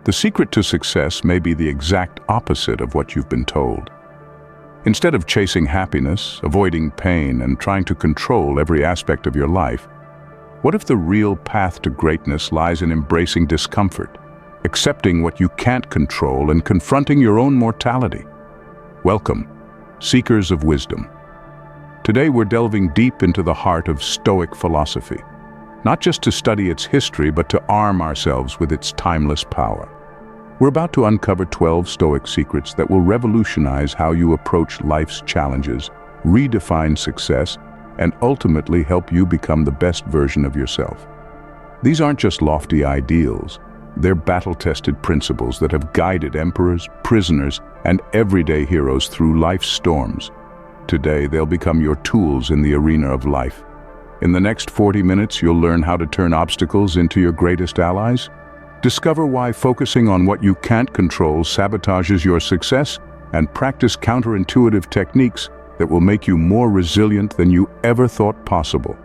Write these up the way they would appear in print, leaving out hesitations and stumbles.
The secret to success may be the exact opposite of what you've been told. Instead of chasing happiness, avoiding pain, and trying to control every aspect of your life, what if the real path to greatness lies in embracing discomfort, accepting what you can't control, and confronting your own mortality? Welcome, seekers of wisdom. Today we're delving deep into the heart of Stoic philosophy, not just to study its history, but to arm ourselves with its timeless power. We're about to uncover 12 Stoic secrets that will revolutionize how you approach life's challenges, redefine success, and ultimately help you become the best version of yourself. These aren't just lofty ideals, they're battle-tested principles that have guided emperors, prisoners, and everyday heroes through life's storms. Today, they'll become your tools in the arena of life. In the next 40 minutes, you'll learn how to turn obstacles into your greatest allies. Discover why focusing on what you can't control sabotages your success, and practice counterintuitive techniques that will make you more resilient than you ever thought possible.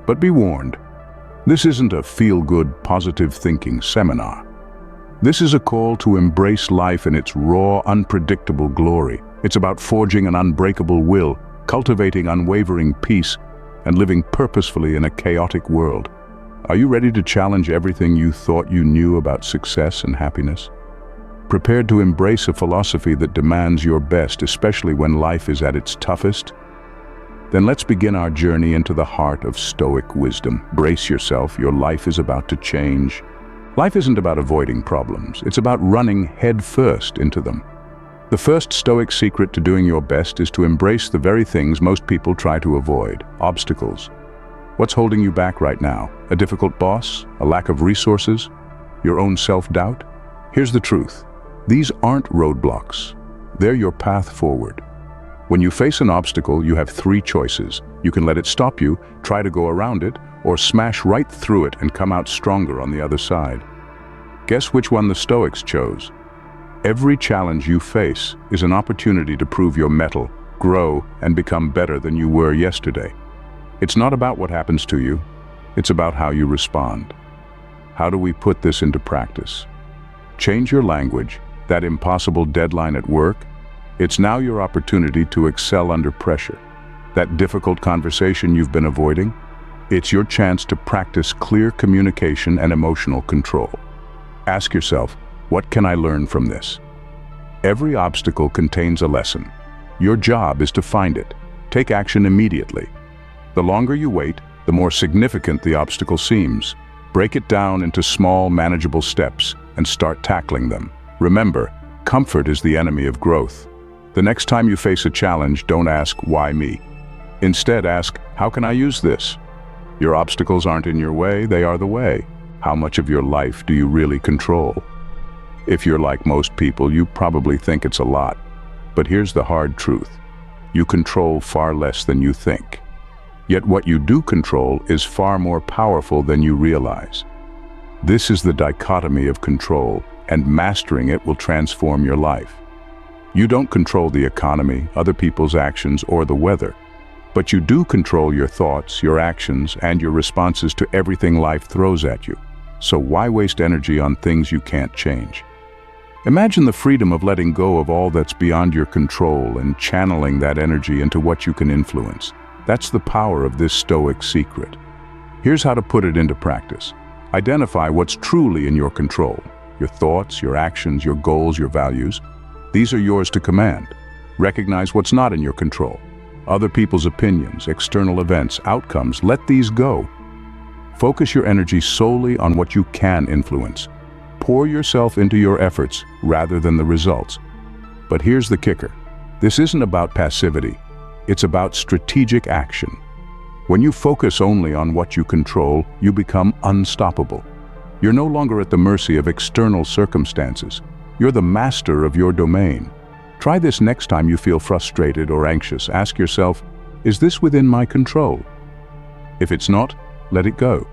But be warned, this isn't a feel-good, positive thinking seminar. This is a call to embrace life in its raw, unpredictable glory. It's about forging an unbreakable will, cultivating unwavering peace, and living purposefully in a chaotic world. Are you ready to challenge everything you thought you knew about success and happiness? Prepared to embrace a philosophy that demands your best, especially when life is at its toughest? Then let's begin our journey into the heart of Stoic wisdom. Brace yourself, your life is about to change. Life isn't about avoiding problems, it's about running headfirst into them. The first Stoic secret to doing your best is to embrace the very things most people try to avoid: obstacles. What's holding you back right now? A difficult boss? A lack of resources? Your own self-doubt? Here's the truth. These aren't roadblocks. They're your path forward. When you face an obstacle, you have three choices. You can let it stop you, try to go around it, or smash right through it and come out stronger on the other side. Guess which one the Stoics chose? Every challenge you face is an opportunity to prove your mettle, grow, and become better than you were yesterday. It's not about what happens to you, it's about how you respond. How do we put this into practice? Change your language. That impossible deadline at work? It's now your opportunity to excel under pressure. That difficult conversation you've been avoiding? It's your chance to practice clear communication and emotional control. Ask yourself, what can I learn from this? Every obstacle contains a lesson. Your job is to find it. Take action immediately. The longer you wait, the more significant the obstacle seems. Break it down into small, manageable steps and start tackling them. Remember, comfort is the enemy of growth. The next time you face a challenge, don't ask, why me? Instead, ask, how can I use this? Your obstacles aren't in your way, they are the way. How much of your life do you really control? If you're like most people, you probably think it's a lot. But here's the hard truth. You control far less than you think. Yet what you do control is far more powerful than you realize. This is the dichotomy of control, and mastering it will transform your life. You don't control the economy, other people's actions, or the weather. But you do control your thoughts, your actions, and your responses to everything life throws at you. So why waste energy on things you can't change? Imagine the freedom of letting go of all that's beyond your control and channeling that energy into what you can influence. That's the power of this Stoic secret. Here's how to put it into practice. Identify what's truly in your control. Your thoughts, your actions, your goals, your values. These are yours to command. Recognize what's not in your control. Other people's opinions, external events, outcomes, let these go. Focus your energy solely on what you can influence. Pour yourself into your efforts rather than the results. But here's the kicker. This isn't about passivity. It's about strategic action. When you focus only on what you control, you become unstoppable. You're no longer at the mercy of external circumstances. You're the master of your domain. Try this next time you feel frustrated or anxious. Ask yourself, is this within my control? If it's not, let it go.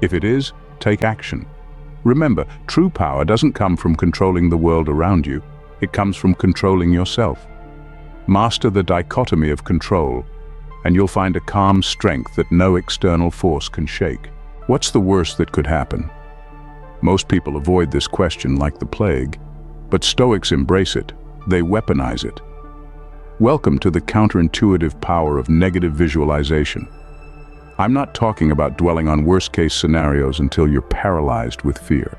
If it is, take action. Remember, true power doesn't come from controlling the world around you. It comes from controlling yourself. Master the dichotomy of control, and you'll find a calm strength that no external force can shake. What's the worst that could happen? Most people avoid this question like the plague, but Stoics embrace it. They weaponize it. Welcome to the counterintuitive power of negative visualization. I'm not talking about dwelling on worst-case scenarios until you're paralyzed with fear.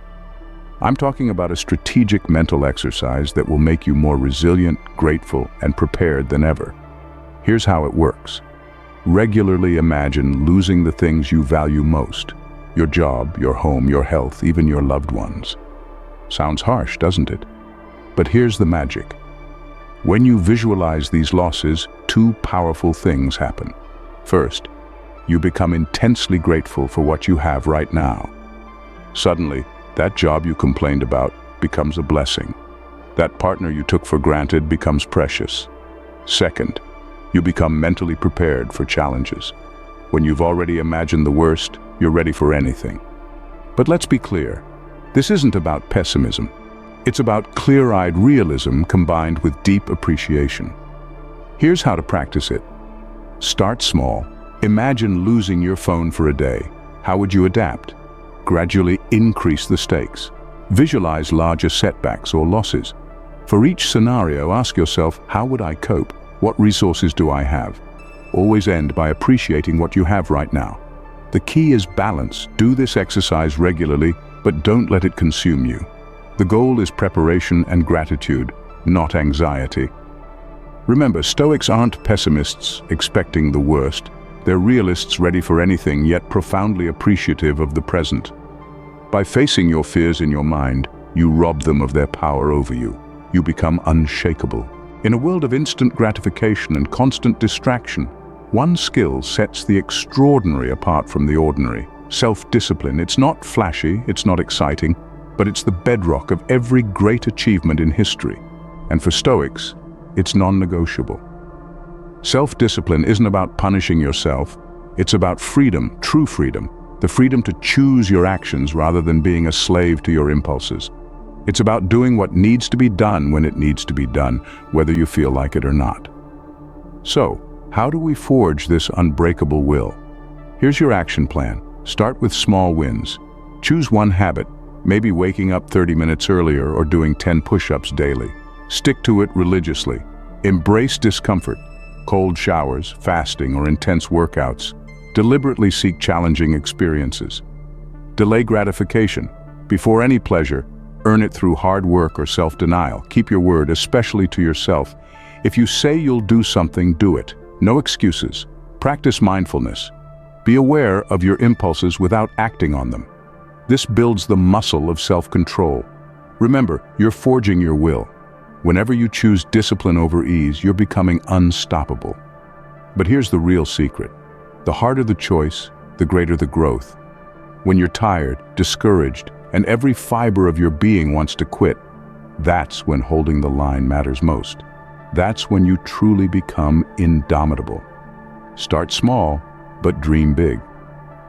I'm talking about a strategic mental exercise that will make you more resilient, grateful, and prepared than ever. Here's how it works. Regularly imagine losing the things you value most: your job, your home, your health, even your loved ones. Sounds harsh, doesn't it? But here's the magic. When you visualize these losses, two powerful things happen. First, you become intensely grateful for what you have right now. Suddenly, that job you complained about becomes a blessing. That partner you took for granted becomes precious. Second, you become mentally prepared for challenges. When you've already imagined the worst, you're ready for anything. But let's be clear, this isn't about pessimism. It's about clear-eyed realism combined with deep appreciation. Here's how to practice it. Start small. Imagine losing your phone for a day. How would you adapt? Gradually increase the stakes. Visualize larger setbacks or losses. For each scenario, ask yourself, how would I cope? What resources do I have? Always end by appreciating what you have right now. The key is balance. Do this exercise regularly, but don't let it consume you. The goal is preparation and gratitude, not anxiety. Remember, Stoics aren't pessimists expecting the worst. They're realists ready for anything, yet profoundly appreciative of the present. By facing your fears in your mind, you rob them of their power over you. You become unshakable. In a world of instant gratification and constant distraction, one skill sets the extraordinary apart from the ordinary. Self-discipline. It's not flashy, it's not exciting, but it's the bedrock of every great achievement in history. And for Stoics, it's non-negotiable. Self-discipline isn't about punishing yourself, it's about freedom, true freedom, the freedom to choose your actions rather than being a slave to your impulses. It's about doing what needs to be done when it needs to be done, whether you feel like it or not. So, how do we forge this unbreakable will? Here's your action plan. Start with small wins. Choose one habit, maybe waking up 30 minutes earlier or doing 10 push-ups daily. Stick to it religiously. Embrace discomfort, cold showers, fasting, or intense workouts. Deliberately seek challenging experiences. Delay gratification. Before any pleasure, earn it through hard work or self-denial. Keep your word, especially to yourself. If you say you'll do something, do it. No excuses. Practice mindfulness. Be aware of your impulses without acting on them. This builds the muscle of self-control. Remember, you're forging your will. Whenever you choose discipline over ease, you're becoming unstoppable. But here's the real secret. The harder the choice, the greater the growth. When you're tired, discouraged, and every fiber of your being wants to quit, that's when holding the line matters most. That's when you truly become indomitable. Start small, but dream big.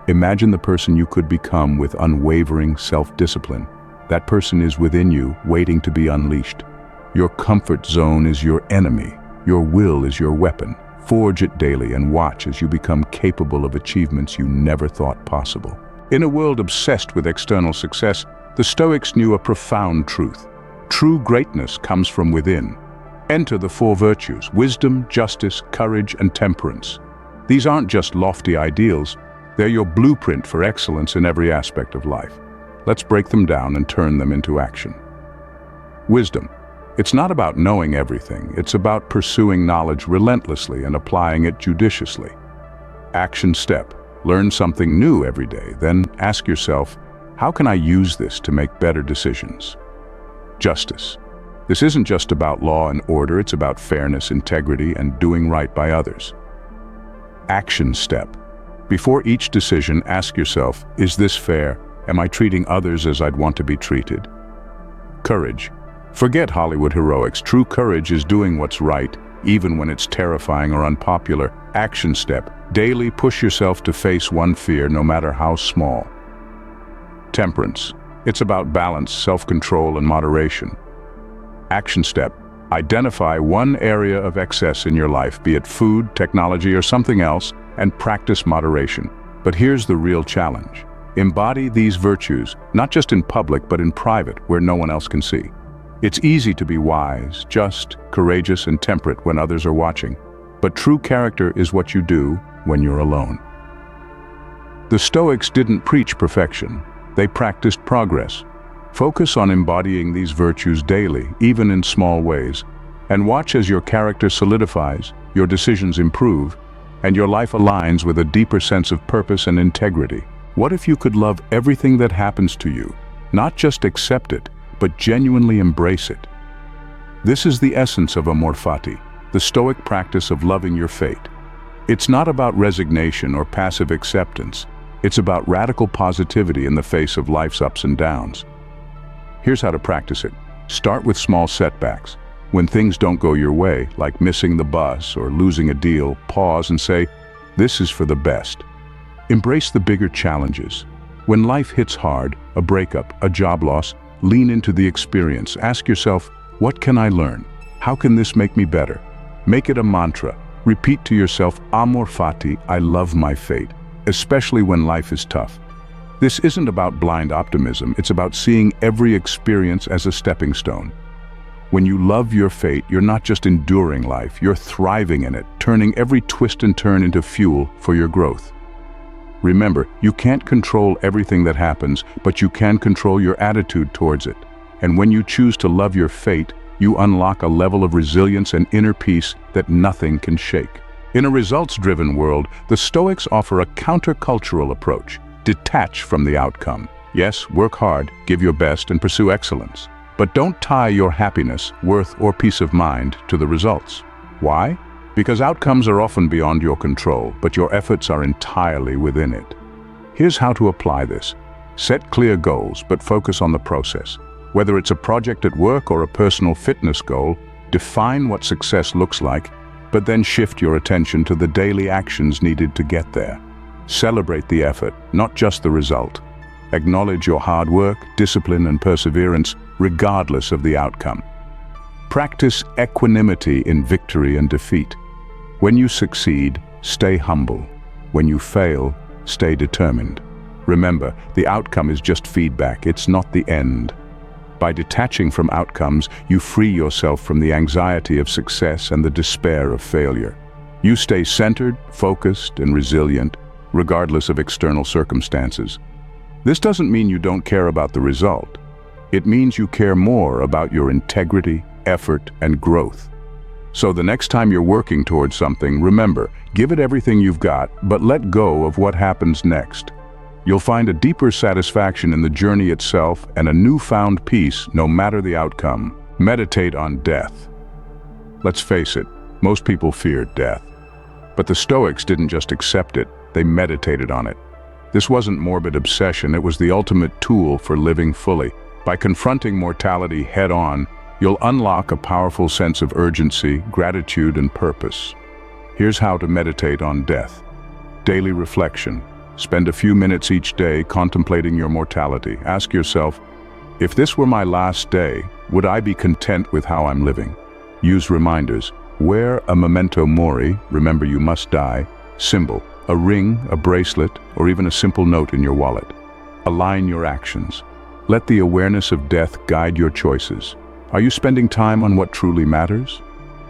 Imagine the person you could become with unwavering self-discipline. That person is within you, waiting to be unleashed. Your comfort zone is your enemy. Your will is your weapon. Forge it daily and watch as you become capable of achievements you never thought possible. In a world obsessed with external success, the Stoics knew a profound truth. True greatness comes from within. Enter the four virtues: wisdom, justice, courage, and temperance. These aren't just lofty ideals, they're your blueprint for excellence in every aspect of life. Let's break them down and turn them into action. Wisdom. It's not about knowing everything, it's about pursuing knowledge relentlessly and applying it judiciously. Action step. Learn something new every day, then ask yourself, how can I use this to make better decisions? Justice. This isn't just about law and order, it's about fairness, integrity, and doing right by others. Action step. Before each decision, ask yourself, is this fair? Am I treating others as I'd want to be treated? Courage. Forget Hollywood heroics. True courage is doing what's right, even when it's terrifying or unpopular. Action step. Daily push yourself to face one fear, no matter how small. Temperance. It's about balance, self-control, and moderation. Action step. Identify one area of excess in your life, be it food, technology, or something else, and practice moderation. But here's the real challenge. Embody these virtues, not just in public but in private, where no one else can see. It's easy to be wise, just, courageous, and temperate when others are watching. But true character is what you do when you're alone. The Stoics didn't preach perfection. They practiced progress. Focus on embodying these virtues daily, even in small ways, and watch as your character solidifies, your decisions improve, and your life aligns with a deeper sense of purpose and integrity. What if you could love everything that happens to you, not just accept it, but genuinely embrace it? This is the essence of Amor, Fati, the Stoic practice of loving your fate. It's not about resignation or passive acceptance. It's about radical positivity in the face of life's ups and downs. Here's how to practice it. Start with small setbacks. When things don't go your way, like missing the bus or losing a deal, pause and say, "This is for the best." Embrace the bigger challenges. When life hits hard, a breakup, a job loss, lean into the experience. Ask yourself, what can I learn? How can this make me better? Make it a mantra. Repeat to yourself, Amor, Fati, I love my fate, especially when life is tough. This isn't about blind optimism, it's about seeing every experience as a stepping stone. When you love your fate, you're not just enduring life, you're thriving in it, turning every twist and turn into fuel for your growth. Remember, you can't control everything that happens, but you can control your attitude towards it. And when you choose to love your fate, you unlock a level of resilience and inner peace that nothing can shake. In a results-driven world, the Stoics offer a countercultural approach. Detach from the outcome. Yes, work hard, give your best, and pursue excellence. But don't tie your happiness, worth, or peace of mind to the results. Why? Because outcomes are often beyond your control, but your efforts are entirely within it. Here's how to apply this. Set clear goals, but focus on the process. Whether it's a project at work or a personal fitness goal, define what success looks like, but then shift your attention to the daily actions needed to get there. Celebrate the effort, not just the result. Acknowledge your hard work, discipline, and perseverance, regardless of the outcome. Practice equanimity in victory and defeat. When you succeed, stay humble. When you fail, stay determined. Remember, the outcome is just feedback, it's not the end. By detaching from outcomes, you free yourself from the anxiety of success and the despair of failure. You stay centered, focused, and resilient, regardless of external circumstances. This doesn't mean you don't care about the result. It means you care more about your integrity, effort, and growth. So the next time you're working towards something, remember, give it everything you've got, but let go of what happens next. You'll find a deeper satisfaction in the journey itself and a newfound peace no matter the outcome. Meditate on death. Let's face it, most people fear death. But the Stoics didn't just accept it, they meditated on it. This wasn't morbid obsession, it was the ultimate tool for living fully. By confronting mortality head-on, you'll unlock a powerful sense of urgency, gratitude, and purpose. Here's how to meditate on death. Daily reflection. Spend a few minutes each day contemplating your mortality. Ask yourself, if this were my last day, would I be content with how I'm living? Use reminders. Wear a memento mori, remember you must die, symbol, a ring, a bracelet, or even a simple note in your wallet. Align your actions. Let the awareness of death guide your choices. Are you spending time on what truly matters?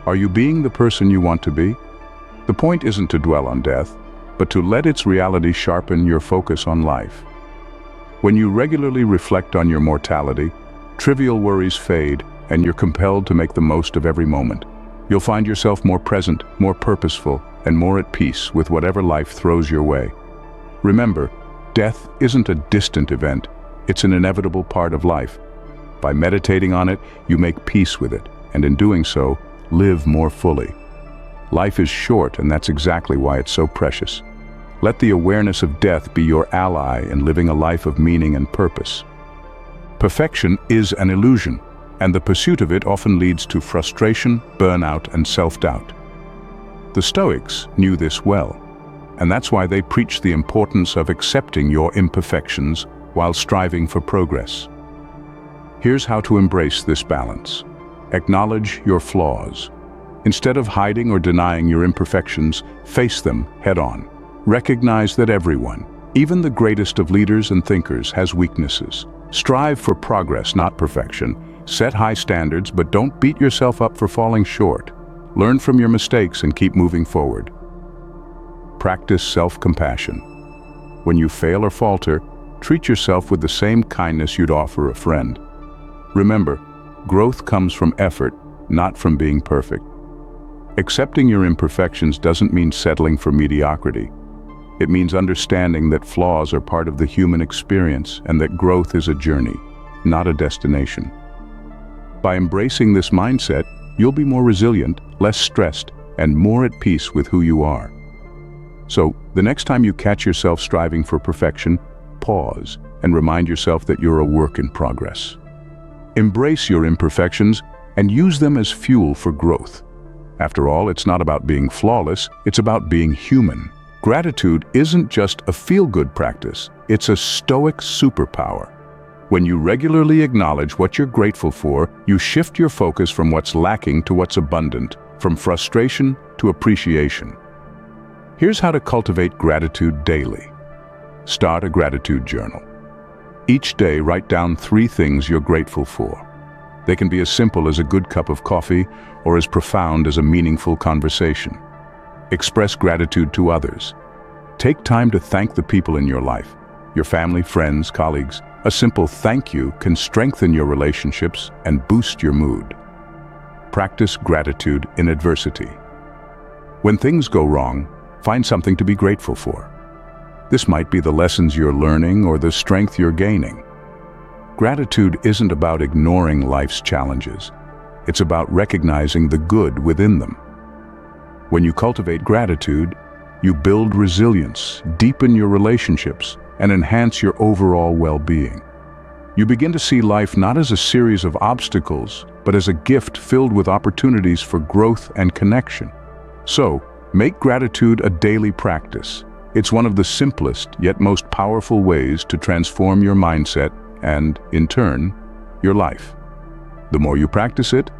Are you being the person you want to be? The point isn't to dwell on death, but to let its reality sharpen your focus on life. When you regularly reflect on your mortality, trivial worries fade, and you're compelled to make the most of every moment. You'll find yourself more present, more purposeful, and more at peace with whatever life throws your way. Remember, death isn't a distant event, it's an inevitable part of life. By meditating on it, you make peace with it, and in doing so, live more fully. Life is short, and that's exactly why it's so precious. Let the awareness of death be your ally in living a life of meaning and purpose. Perfection is an illusion, and the pursuit of it often leads to frustration, burnout, and self-doubt. The Stoics knew this well, and that's why they preach the importance of accepting your imperfections while striving for progress. Here's how to embrace this balance. Acknowledge your flaws. Instead of hiding or denying your imperfections, face them head-on. Recognize that everyone, Even the greatest of leaders and thinkers has weaknesses. Strive for progress, not perfection. Set high standards, but don't beat yourself up for falling short. Learn from your mistakes and keep moving forward. Practice self-compassion. When you fail or falter, treat yourself with the same kindness you'd offer a friend. Remember, growth comes from effort, not from being perfect. Accepting your imperfections doesn't mean settling for mediocrity. It means understanding that flaws are part of the human experience and that growth is a journey, not a destination. By embracing this mindset, you'll be more resilient, less stressed, and more at peace with who you are. So, the next time you catch yourself striving for perfection, pause and remind yourself that you're a work in progress. Embrace your imperfections and use them as fuel for growth. After all, it's not about being flawless, it's about being human. Gratitude isn't just a feel-good practice, it's a Stoic superpower. When you regularly acknowledge what you're grateful for, you shift your focus from what's lacking to what's abundant, from frustration to appreciation. Here's how to cultivate gratitude daily. Start a gratitude journal. Each day, write down 3 things you're grateful for. They can be as simple as a good cup of coffee or as profound as a meaningful conversation. Express gratitude to others. Take time to thank the people in your life, your family, friends, colleagues. A simple thank you can strengthen your relationships and boost your mood. Practice gratitude in adversity. When things go wrong, find something to be grateful for. This might be the lessons you're learning or the strength you're gaining. Gratitude isn't about ignoring life's challenges. It's about recognizing the good within them. When you cultivate gratitude, you build resilience, deepen your relationships, and enhance your overall well-being. You begin to see life not as a series of obstacles, but as a gift filled with opportunities for growth and connection. So, make gratitude a daily practice. It's one of the simplest yet most powerful ways to transform your mindset and, in turn, your life. The more you practice it,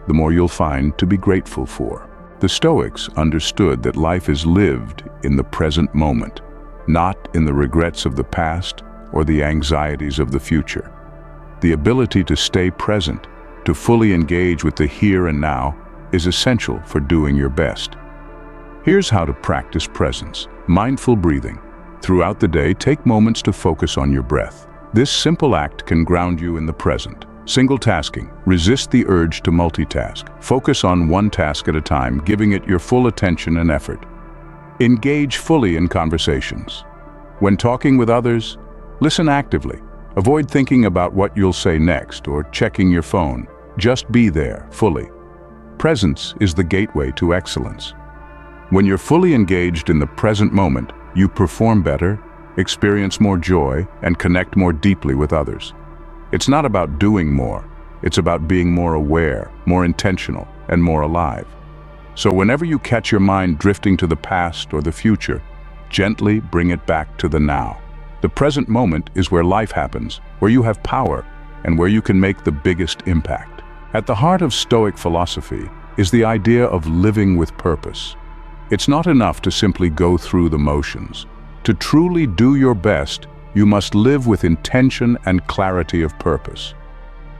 the more you'll find to be grateful for. The Stoics understood that life is lived in the present moment, not in the regrets of the past or the anxieties of the future. The ability to stay present, to fully engage with the here and now, is essential for doing your best. Here's how to practice presence. Mindful breathing. Throughout the day, take moments to focus on your breath. This simple act can ground you in the present. Single tasking. Resist the urge to multitask. Focus on one task at a time, giving it your full attention and effort. Engage fully in conversations. When talking with others, listen actively. Avoid thinking about what you'll say next or checking your phone. Just be there, fully. Presence is the gateway to excellence. When you're fully engaged in the present moment, you perform better, experience more joy, and connect more deeply with others. It's not about doing more, it's about being more aware, more intentional, and more alive. So whenever you catch your mind drifting to the past or the future, gently bring it back to the now. The present moment is where life happens, where you have power, and where you can make the biggest impact. At the heart of Stoic philosophy is the idea of living with purpose. It's not enough to simply go through the motions. To truly do your best, you must live with intention and clarity of purpose.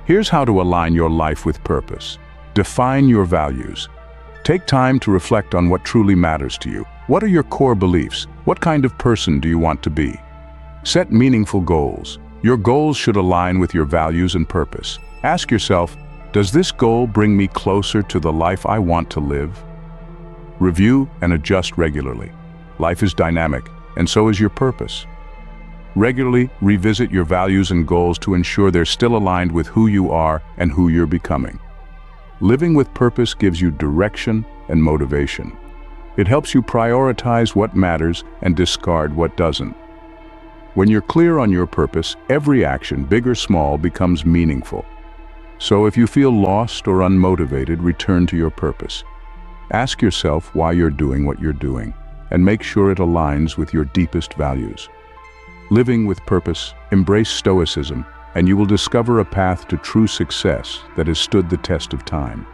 Here's how to align your life with purpose. Define your values. Take time to reflect on what truly matters to you. What are your core beliefs? What kind of person do you want to be? Set meaningful goals. Your goals should align with your values and purpose. Ask yourself, does this goal bring me closer to the life I want to live? Review and adjust regularly. Life is dynamic, and so is your purpose. Regularly revisit your values and goals to ensure they're still aligned with who you are and who you're becoming. Living with purpose gives you direction and motivation. It helps you prioritize what matters and discard what doesn't. When you're clear on your purpose, every action, big or small, becomes meaningful. So if you feel lost or unmotivated, return to your purpose. Ask yourself why you're doing what you're doing, and make sure it aligns with your deepest values. Living with purpose, embrace Stoicism, and you will discover a path to true success that has stood the test of time.